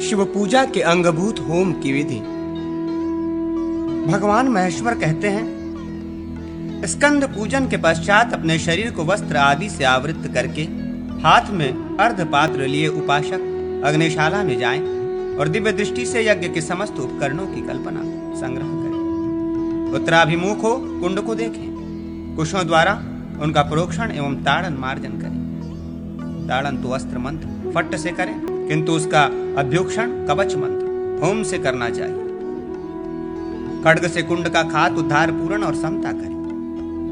शिव पूजा के अंगभूत होम की विधि। भगवान महेश्वर कहते हैं, स्कंद पूजन के पश्चात अपने शरीर को वस्त्र आदि से आवृत करके हाथ में अर्धपात्र लिए उपासक अग्निशाला में जाएं और दिव्य दृष्टि से यज्ञ के समस्त उपकरणों की कल्पना संग्रह करें। उत्तराभिमुख हो कुंड को देखें, कुशों द्वारा उनका प्रोक्षण एवं ताड़न मार्जन करें। ताड़न तो अस्त्र मंत्र फट्ट से करें, किंतु उसका अभ्युक्षण कवच मंत्र होम से करना चाहिए। खड्ग से कुंड का खात उद्धार पूर्ण और समता करें।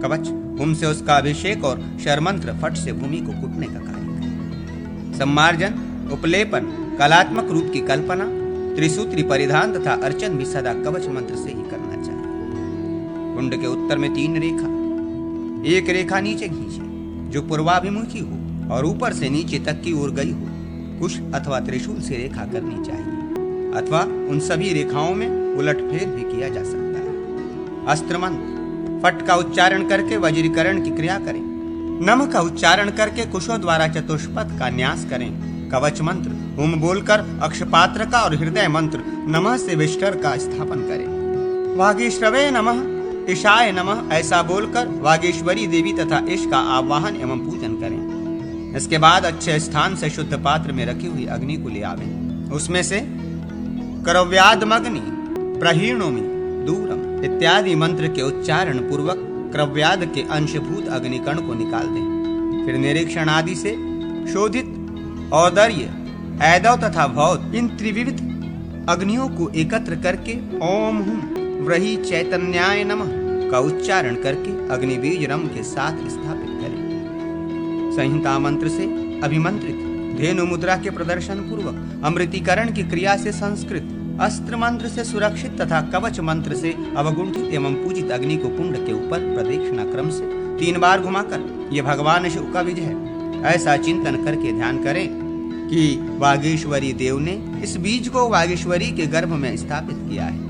कवच होम से उसका अभिषेक और शरमंत्र फट से भूमि को कुटने का कार्य करें। सम्मार्जन, उपलेपन, कलात्मक रूप की कल्पना, त्रिसूत्री परिधान तथा अर्चन भी सदा कवच मंत्र से ही करना चाहिए। कुंड के उत्तर में 3 रेखा, एक रेखा नीचे खींचे जो पूर्वाभिमुखी हो और ऊपर से नीचे तक की ओर गई हो। कुश अथवा त्रिशूल से रेखा करनी चाहिए अथवा उन सभी रेखाओं में उलटफेर भी किया जा सकता है। अस्त्र मंत्र, फट का उच्चारण करके वज्रीकरण की क्रिया करें। नम का उच्चारण करके कुशों द्वारा चतुष्पद का न्यास करें। कवच मंत्र हुम बोलकर अक्षपात्र का और हृदय मंत्र नमः से विष्टर का स्थापन करें। वागीश्रवे नमः, ईशाय नमः ऐसा बोलकर वागेश्वरी देवी तथा ईश का आवाहन एवं पूजन करें। इसके बाद अच्छे स्थान से शुद्ध पात्र में रखी हुई अग्नि को ले आवें। उसमें से क्रव्यादमग्नि प्रहीणोमि दूरम इत्यादि मंत्र के उच्चारण पूर्वक क्रव्याद के अंशभूत अग्निकण को निकाल दें। फिर निरीक्षण आदि से शोधित औदर्य, ऐदव तथा भौत इन त्रिविध अग्नियों को एकत्र करके ओम हुम व्रही चैतन्याय नमः का उच्चारण करके अग्नि बीज रम के साथ स्थापित करें। संहिता मंत्र से अभिमंत्रित धेनु मुद्रा के प्रदर्शन पूर्वक अमृतीकरण की क्रिया से संस्कृत अस्त्र मंत्र से सुरक्षित तथा कवच मंत्र से अवगुंठित एवं पूजित अग्नि को कुंड के ऊपर प्रदक्षिणा क्रम से 3 बार घुमाकर ये भगवान शिव का विजय है ऐसा चिंतन करके ध्यान करें कि वागीश्वरी देव ने इस बीज को वागीश्वरी के गर्भ में स्थापित किया है।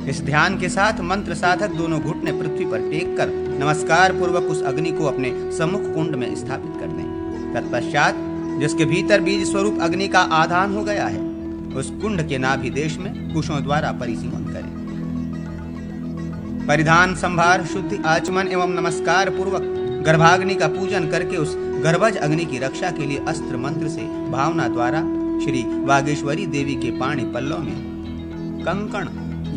इस ध्यान के साथ मंत्र साधक दोनों घुटने पृथ्वी पर टेक कर नमस्कार पूर्वक उस अग्नि को अपने सम्मुख कुंड में स्थापित कर दें। तत्पश्चात जिसके भीतर बीज स्वरूप अग्नि का आधान हो गया है उस कुंड के नाभि देश में कुशों द्वारा परिसीमन करें। परिधान, संभार, शुद्धि, आचमन एवं नमस्कार पूर्वक गर्भाग्नि का पूजन करके उस गर्भज अग्नि की रक्षा के लिए अस्त्र मंत्र से भावना द्वारा श्री वागेश्वरी देवी के पाणी पल्लों में कंकण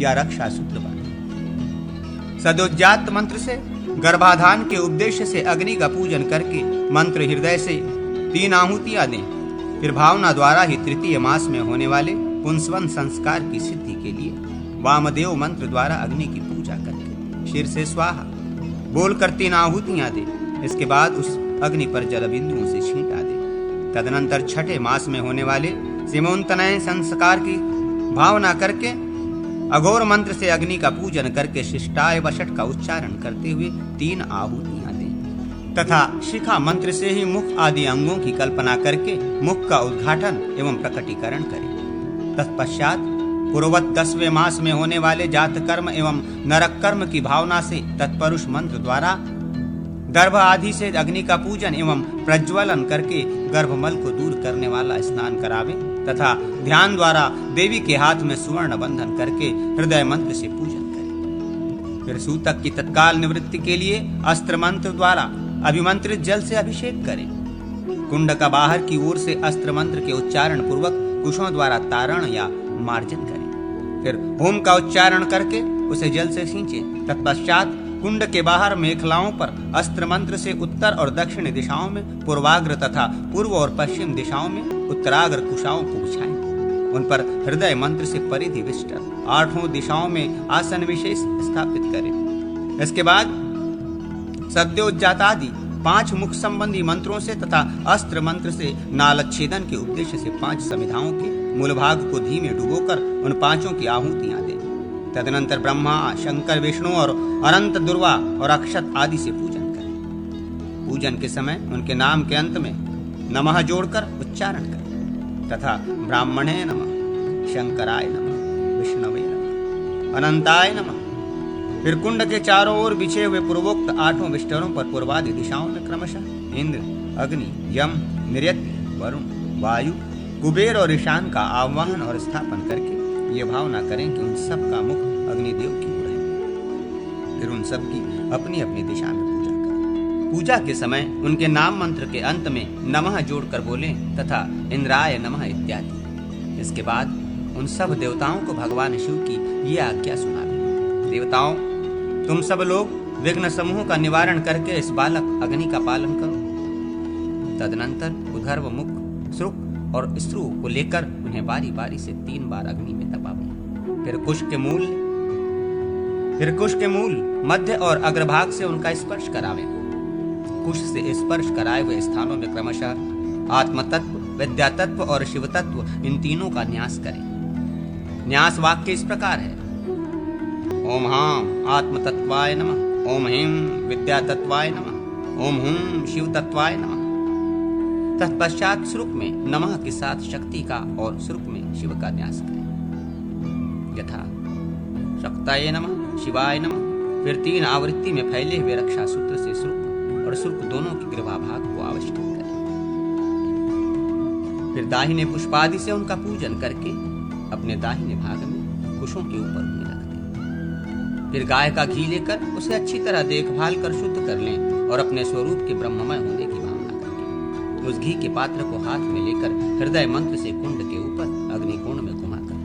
या रक्षा सूत्र बांधें। सदोज्जात मंत्र से गर्भाधान के उद्देश्य से अग्नि का पूजन करके मंत्र हृदय से 3 आहुतियां दें। फिर भावना द्वारा ही तृतीय मास में होने वाले पुंसवन संस्कार की सिद्धि के लिए वामदेव मंत्र द्वारा अग्नि की पूजा करके शीर से स्वाहा बोलकर 3 आहुतियां दें। इसके बाद उस अग्नि पर जल बिंदुओं से छींटा दें। तदनंतर छठे मास में होने वाले सीमोन्तनय संस्कार की भावना करके अघोर मंत्र से अग्नि का पूजन करके शिष्टाय वषट का उच्चारण करते हुए 3 आहुतियां दें तथा शिखा मंत्र से ही मुख आदि अंगों की कल्पना करके मुख का उद्घाटन एवं प्रकटीकरण करें। तत्पश्चात पूर्ववत 10वें मास में होने वाले जात कर्म एवं नरक कर्म की भावना से तत्पुरुष मंत्र द्वारा गर्भ आदि से अग्नि का पूजन एवं प्रज्वलन करके गर्भमल को दूर करने वाला स्नान करावे तथा ध्यान द्वारा देवी के हाथ में सुवर्ण बंधन करके हृदय मंत्र से पूजन करें। फिर सूतक की तत्काल निवृत्ति के लिए अस्त्र मंत्र द्वारा अभिमंत्रित जल से अभिषेक करें। कुंड का बाहर की ओर से अस्त्र मंत्र के उच्चारण पूर्वक कुशों द्वारा तारण या मार्जन करें। फिर होम का उच्चारण करके उसे जल से सींचें। तत्पश्चात कुंड के बाहर मेखलाओं पर अस्त्र मंत्र से उत्तर और दक्षिण दिशाओं में पूर्वाग्र तथा पूर्व और पश्चिम दिशाओं में उत्तराग्र कुशाओं को बिछाएं। उन पर हृदय मंत्र से परिधि विष्टर 8 दिशाओं में आसन विशेष स्थापित करें। इसके बाद सद्योज्जातादि 5 मुख संबंधी मंत्रों से तथा अस्त्र मंत्र से नालच्छेदन के उद्देश्य से 5 समिधाओं के मूल भाग को घी में डुबोकर उन 5 की आहुतियां दें। तदनंतर ब्रह्मा, शंकर, विष्णु और अनंत दुर्वा और अक्षत आदि से पूजन करें। पूजन के समय उनके नाम के अंत में नमः जोड़कर उच्चारण करें तथा ब्राह्मणे नमः, शंकराय नमः, विष्णवे नमः, अनंताय नमः। फिर कुंड के चारों ओर बिछे हुए पूर्वोक्त 8 विष्टरों पर पूर्वादि दिशाओं में क्रमशः इंद्र, अग्नि, यम, नियति, वरुण, वायु, कुबेर और ईशान का आह्वान और स्थापन करके ये भावना करें कि उन सब का मुख अग्निदेव की ओर है। फिर उन सब की अपनी अपनी दिशा में पूजा करें। पूजा के समय उनके नाम मंत्र के अंत में नमः जोड़कर बोलें तथा इंद्राय नमः इत्यादि। इसके बाद उन सब देवताओं को भगवान शिव की ये आज्ञा सुनावे। देवताओं, तुम सब लोग विघ्न समूह का निवारण करके इस बालक अग्नि का पालन करो। तदनंतर उधर्व, मुख, श्रुक और स्त्रु को लेकर उन्हें बारी बारी से 3 बार अग्नि में दबावें। फिर कुश के मूल, मध्य और अग्रभाग से उनका स्पर्श करावें। कुश से स्पर्श कराए हुए स्थानों में क्रमशः आत्म तत्व, विद्या तत्व और शिव तत्व, इन तीनों का न्यास करें। न्यास वाक्य इस प्रकार है: ओम हां आत्म तत्वाय नमः, ओम ह्रीं विद्या तत्वाय नमः, ओम हुं शिव तत्वाय नमः। तत्पश्चात श्रुक में नमः के साथ शक्ति का और श्रुक में शिव का न्यास करें। यथा शक्ताय नमः, शिवाय नमः। फिर 3 आवृत्ति में फैले हुए रक्षा सूत्र से श्रुक और श्रुक दोनों के ग्रीवा भाग को आविष्ट करें। फिर दाहिने पुष्पादि से उनका पूजन करके अपने दाहिने भाग में कुशों के ऊपर उन्हें रख दें। फिर गाय का घी लेकर उसे अच्छी तरह देखभाल कर शुद्ध कर लें और अपने स्वरूप के ब्रह्ममय होने की भावना करके उस घी के पात्र को हाथ में लेकर हृदय मंत्र से कुंड के ऊपर अग्निकुंड में घुमाकर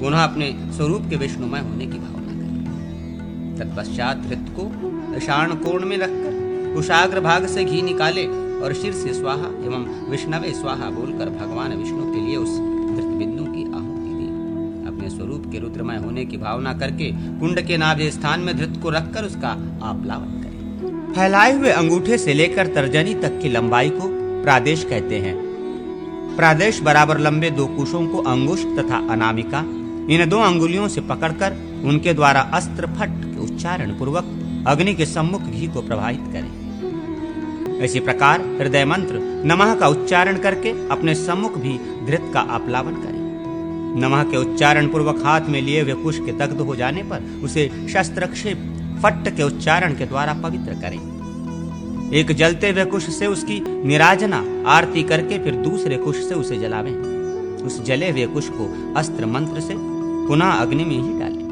पुनः अपने स्वरूप के विष्णुमय होने की भावना करें। तत्पश्चात घृत को ईशान कोण में रखकर कुशाग्र भाग से घी निकाले और शिर से स्वाहा एवं विष्णवे स्वाहा बोलकर भगवान विष्णु के लिए उस घृत बिंदु की आहुति दी। अपने स्वरूप के रुद्रमय होने की भावना करके कुंड के नाभि स्थान में घृत को रखकर उसका आप्लावन करें। फैलाए हुए अंगूठे से लेकर तर्जनी तक की लंबाई को प्रादेश कहते हैं। प्रादेश बराबर लंबे 2 कुशों को अंगुष्ठ तथा अनामिका, इन 2 अंगुलियों से पकड़कर उनके द्वारा अस्त्र फट के उच्चारण पूर्वक अग्नि के सम्मुख घी को प्रवाहित करें। इसी प्रकार हृदय मंत्र नमः का उच्चारण करके अपने सम्मुख भी घृत का आप्लावन करें। नमः के उच्चारण पूर्वक हाथ में लिए हुए कुश के दग्ध हो जाने पर उसे शस्त्रक्षेप फट्ट के उच्चारण के द्वारा पवित्र करें। एक जलते हुए कुश से उसकी निराजना आरती करके फिर दूसरे कुश से उसे जलावें। उस जले हुए कुश को अस्त्र मंत्र से पुनः अग्नि में ही डालें।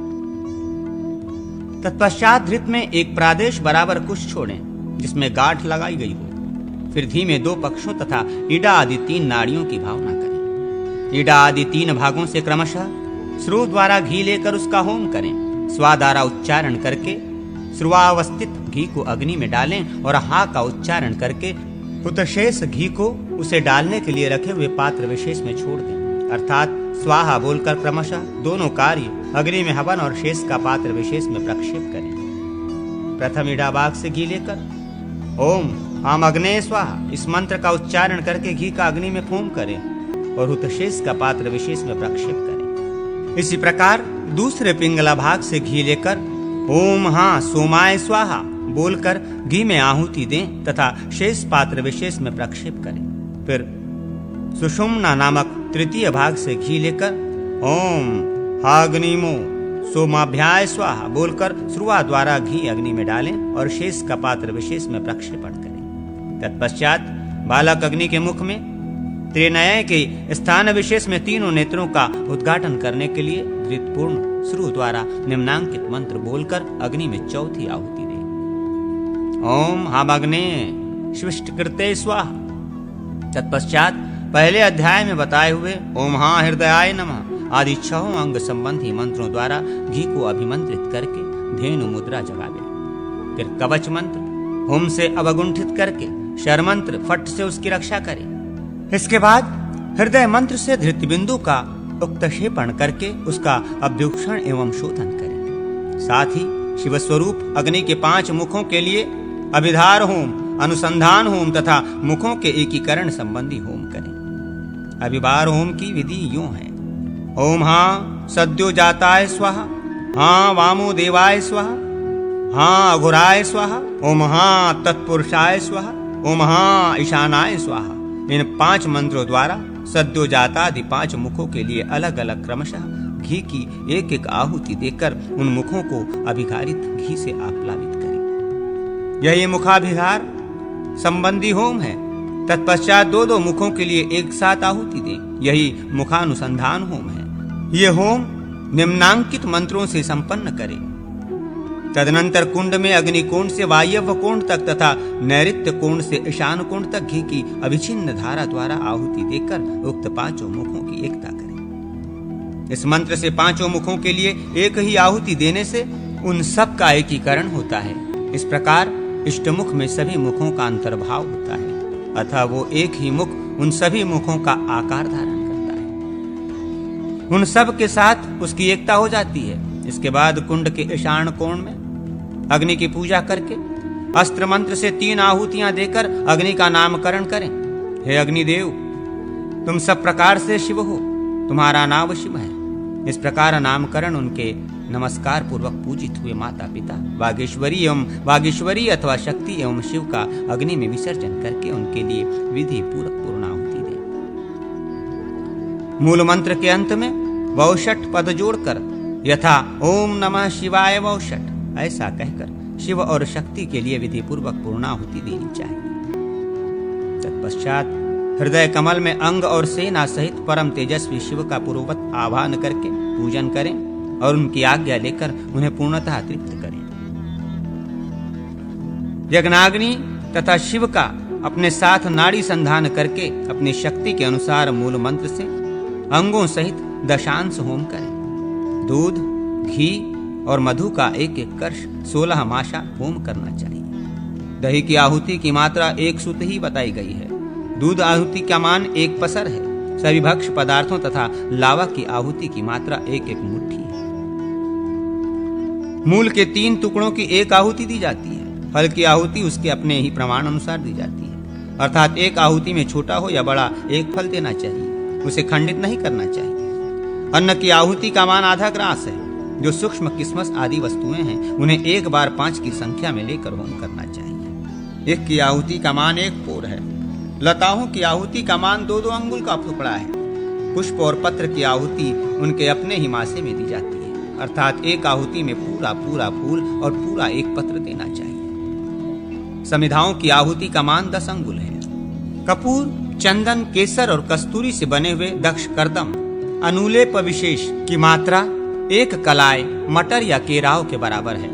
तत्पश्चात घृत में एक प्रादेश बराबर कुश छोड़ें जिसमें गांठ लगाई गई हो। फिर धीमे 2 पक्षों तथा ईडा आदि 3 नाड़ियों की भावना करें। ईडा आदि 3 भागों से क्रमशः श्रु द्वारा घी लेकर उसका होम करें। स्वा द्वारा उच्चारण करके श्रुवावस्थित घी को अग्नि में डालें और हा का उच्चारण करके उतशेष घी को उसे डालने के लिए रखे हुए पात्र विशेष में छोड़ दें। अर्थात स्वाहा बोलकर क्रमशः दोनों कार्य अग्नि में हवन और शेष का पात्र विशेष में प्रक्षेप करें। प्रथम ईडा भाग से घी लेकर ओम हम अग्ने स्वाहा इस मंत्र का उच्चारण करके घी का अग्नि में फोम करें और हुतशेष का पात्र विशेष में प्रक्षेप करें। इसी प्रकार दूसरे पिंगला भाग से घी लेकर ओम हाँ सोमाय स्वाहा बोलकर घी में आहुति दें तथा शेष पात्र विशेष में प्रक्षेप करें। फिर सुषुम्ना नामक तृतीय भाग से घी लेकर ओम हाग्निमो सोमाभ्याय स्वाहा बोलकर श्रुवा द्वारा घी अग्नि में डालें और शेष का पात्र विशेष में प्रक्षेपण करें। तत्पश्चात बालक अग्नि के मुख में त्रिनय के स्थान विशेष में 3 नेत्रों का उद्घाटन करने के लिए धृतपूर्ण श्रु द्वारा निम्नांकित मंत्र बोलकर अग्नि में चौथी आहुति दें। ओम हामग्ने शिष्टकृते स्वाहा। तत्पश्चात पहले अध्याय में बताए हुए ओम हा हृदयाय नमः आदि 6 अंग संबंधी मंत्रों द्वारा घी को अभिमंत्रित करके धेनु मुद्रा जगावे। फिर कवच मंत्र होम से अवगुंठित करके शर मंत्र फट से उसकी रक्षा करें। इसके बाद हृदय मंत्र से धृत बिंदु का उक्तक्षेपण करके उसका अभ्युक्षण एवं शोधन करें। साथ ही शिव स्वरूप अग्नि के 5 मुखों के लिए अभिधार होम, अनुसंधान होम तथा मुखों के एकीकरण संबंधी होम करें। अभिभार होम की विधि यूं है: ओम हाँ सद्यो जाताय स्वाहा, हाँ वामो देवाय स्वाहा, हाँ अघोराय स्वाहा, ओम हाँ तत्पुरुषाय स्वाहा, ओम हाँ ईशानाय स्वाहा। इन 5 मंत्रों द्वारा सद्यो जातादि 5 मुखों के लिए अलग अलग क्रमशः घी की एक एक आहुति देकर उन मुखों को अभिघारित घी से आप्लावित करें। यह मुखाभिहार संबंधी होम है। तत्पश्चात दो दो मुखों के लिए एक साथ आहुति दें। यही मुखानुसंधान होम है। ये होम निम्नांकित मंत्रों से संपन्न करें। तदनंतर कुंड में अग्नि कोण से वायव्य कोण तक तथा नैऋत्य कोण से ईशान कोण तक घी की अविच्छिन्न धारा द्वारा आहुति देकर उक्त पांचों मुखों की एकता करें। इस मंत्र से पांचों मुखों के लिए एक ही आहुति देने से उन सब का एकीकरण होता है। इस प्रकार इष्टमुख में सभी मुखों का अंतर्भाव होता है, अतः वो एक ही मुख उन सभी मुखों का आकार धारण करता है। उन सब के साथ उसकी एकता हो जाती है। इसके बाद कुंड के ईशान कोण में अग्नि की पूजा करके अस्त्र मंत्र से 3 आहुतियां देकर अग्नि का नामकरण करें। हे अग्निदेव, तुम सब प्रकार से शिव हो, तुम्हारा नाम शिव है। इस प्रकार नामकरण उनके नमस्कार पूर्वक पूजित हुए माता पिता वागीश्वरी अथवा शक्ति एवं शिव का अग्नि में विसर्जन करके उनके लिए विधि पूर्वक पूर्णाहुति दें। मूल मंत्र के अंत में वौषट पद जोड़कर यथा ओम नमः शिवाय वौषट ऐसा कहकर शिव और शक्ति के लिए विधि पूर्वक पूर्णाहुति देनी चाहिए। तत्पश्चात हृदय कमल में अंग और सेना सहित परम तेजस्वी शिव का पूर्ववत आह्वान करके पूजन करें और उनकी आज्ञा लेकर उन्हें पूर्णतः तृप्त करें। यज्ञाग्नि तथा शिव का अपने साथ नाड़ी संधान करके अपनी शक्ति के अनुसार मूल मंत्र से अंगों सहित दशांश होम करें। दूध, घी और मधु का एक एक कर्ष 16 माशा होम करना चाहिए। दही की आहुति की मात्रा 1 सुत ही बताई गई है। दूध आहुति का मान 1 पसर है। सभी भक्ष्य पदार्थों तथा लावा की आहुति की मात्रा 1-1 मुट्ठी है। मूल के 3 टुकड़ों की 1 आहुति दी जाती है। फल की आहुति उसके अपने ही प्रमाण अनुसार दी जाती है, अर्थात 1 आहुति में छोटा हो या बड़ा 1 फल देना चाहिए, उसे खंडित नहीं करना चाहिए। अन्न की आहुति का मान आधा ग्रास है। जो सूक्ष्म किस्मस आदि वस्तुएं हैं उन्हें 1 बार 5 की संख्या में लेकर होम करना चाहिए। 1 की आहुति का मान 1 पोर है। लताओं की आहुति का मान 2-2 अंगुल का टुकड़ा है। पुष्प और पत्र की आहुति उनके अपने ही मासे में दी जाती है, अर्थात 1 आहुति में पूरा फूल और पूरा 1 पत्र देना चाहिए। समिधाओं की आहुति का मान 10 अंगुल है। कपूर, चंदन, केसर और कस्तूरी से बने हुए दक्ष कर्दम अनुलेप विशेष की मात्रा 1 कलाय मटर या केराव के बराबर है।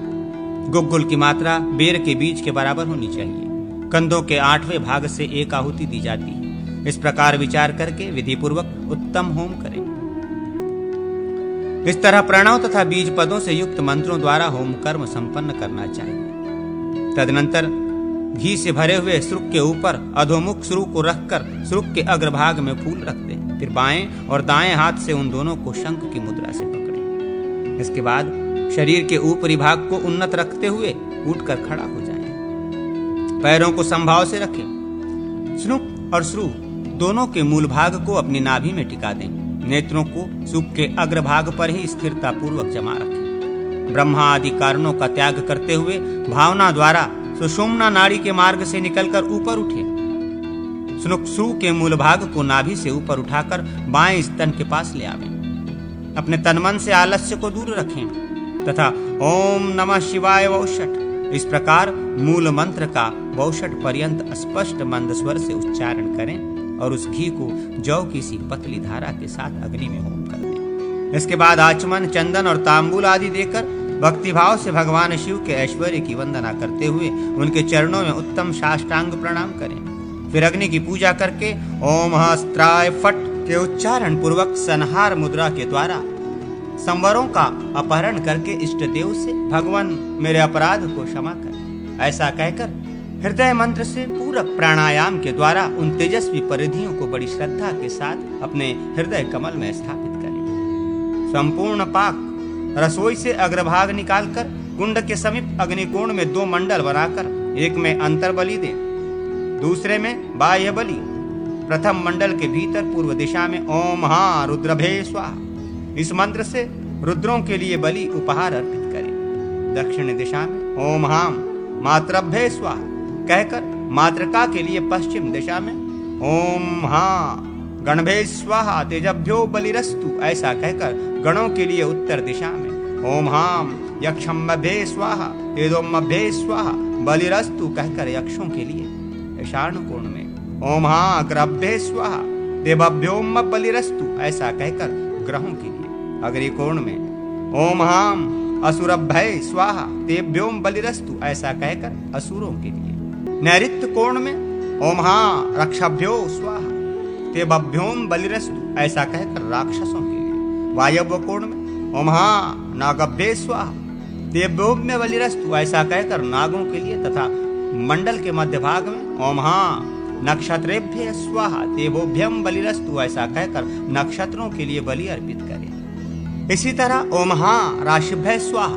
गुग्गुल की मात्रा बेर के बीज के बराबर होनी चाहिए। कंधों के 8वें भाग से 1 आहुति दी जाती है। इस प्रकार विचार करके विधि पूर्वक उत्तम होम करें। इस तरह प्रणव तथा बीज पदों से युक्त मंत्रों द्वारा होम कर्म संपन्न करना चाहिए। तदनंतर घी से भरे हुए श्रुक के ऊपर अधोमुख श्रु को रखकर श्रुक के अग्रभाग में फूल रख दें। फिर बाएं और दाएं हाथ से उन दोनों को शंख की मुद्रा से पकड़ें। इसके बाद शरीर के ऊपरी भाग को उन्नत रखते हुए उठकर खड़ा हो जाएं। पैरों को समभाव से रखें। स्नुक और श्रु दोनों के मूल भाग को अपनी नाभि में टिका दें। नेत्रों को सुख के अग्रभाग पर ही स्थिरता पूर्वक जमा रखें। ब्रह्मा आदि कारणों का त्याग करते हुए भावना द्वारा सुषुम्ना नाड़ी के मार्ग से निकलकर ऊपर उठे। स्नुक श्रु के मूल भाग को नाभि से ऊपर उठाकर बाएं स्तन के पास ले आवें। अपने तनमन से आलस्य को दूर रखें तथा ओम नमः शिवाय वौषट इस प्रकार मूल मंत्र का वौषट पर्यंत स्पष्ट मंद स्वर से उच्चारण करें और उस घी को जौ की सी पतली धारा के साथ अग्नि में होम कर दें। इसके बाद आचमन, चंदन और तांबूल आदि देकर भक्तिभाव से भगवान शिव के ऐश्वर्य की वंदना करते हुए उनके चरणों में उत्तम साष्टांग प्रणाम करें। फिर अग्नि की पूजा करके ओम हस्त्राय फट के उच्चारण पूर्वक संहार मुद्रा के द्वारा संवरों का अपहरण करके इष्ट देव से भगवान मेरे अपराध को क्षमा कर ऐसा कहकर हृदय मंत्र से पूरक प्राणायाम के द्वारा उन तेजस्वी परिधियों को बड़ी श्रद्धा के साथ अपने हृदय कमल में स्थापित करें। संपूर्ण पाक रसोई से अग्रभाग निकालकर कुंड के समीप अग्निकोण में 2 मंडल बनाकर एक में अंतर बलि दें, दूसरे में बाह्य बलि। प्रथम मंडल के भीतर पूर्व दिशा में ओम हा रुद्रभे स्वाहा इस मंत्र से रुद्रों के लिए बलि उपहार अर्पित करें। दक्षिण दिशा में ओम हाम मातृभ्ये स्वाहा कहकर मातृका के लिए पश्चिम दिशा में ओम हा गणभे स्वाहा तेजभ्यो बलिरस्तु ऐसा कहकर गणों के लिए उत्तर दिशा में ओम हाम यक्षम्भे स्वाहा तेजोम्भे स्वाहा बलिरस्तु कहकर यक्षों के लिए ईशान कोण में ओम हाँ ग्रभ्ये स्वाहा देवभ्योम बलिरस्तु, ऐसा कहकर ग्रहों के लिए। अग्निकोण में ओम हाम असुरभ्य स्वाहा तेभ्योम बलिरस्तु, ऐसा कहकर असुरों के लिए। नैऋत्य कोण में ओम हाँ रक्षभ्यो स्वाहा तेभ्योम बलिरस्तु, ऐसा कहकर राक्षसों के लिए। वायव्य कोण में ओम हाँ नागभ्ये स्वाहा तेभ्योम बलिरस्तु, ऐसा कहकर नागों के लिए। तथा मंडल के मध्य भाग में ओम हाँ नक्षत्रेभ्य स्वाहा तेभोभ्यम बलिरस्तु, ऐसा कहकर नक्षत्रों के लिए बलि अर्पित करें। इसी तरह ओम हाँ राशिभ्य स्वाहा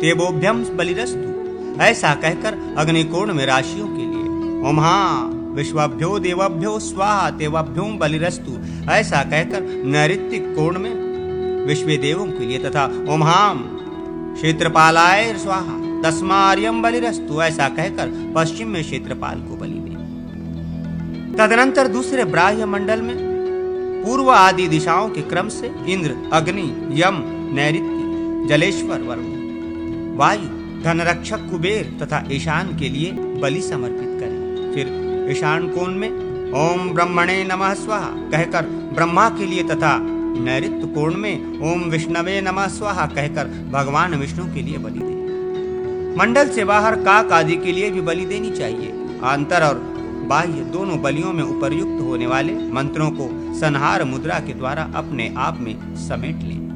तेभोभ्यम बलिरस्तु, ऐसा कहकर अग्निकोण में राशियों के लिए। ओम हाँ विश्वभ्यो देवभ्यो स्वाहा तेवभ्योम बलिरस्तु, ऐसा कहकर नैऋतिक कोण में विश्व देवों के लिए। तथा ओम हाम क्षेत्रपालाय स्वाहा तस्मार्यम बलिरस्तु, ऐसा कहकर पश्चिम में क्षेत्रपाल को बलि दें। तदनंतर दूसरे ब्राह्य मंडल में पूर्व आदि दिशाओं के क्रम से इंद्र, अग्नि, यम, नैऋत्य, जलेश्वर, वरुण, वायु, धनरक्षक कुबेर तथा ईशान के लिए बलि समर्पित करें। फिर ईशान कोण में ओम ब्रह्मणे नमः स्वाहा कहकर ब्रह्मा के लिए तथा नैऋत्य कोण में ओम विष्णवे नमः स्वाहा कहकर भगवान विष्णु के लिए बलि दें। मंडल से बाहर काक आदि के लिए भी बलि देनी चाहिए। आंतर और बाह्य दोनों बलियों में उपर्युक्त होने वाले मंत्रों को संहार मुद्रा के द्वारा अपने आप में समेट लें।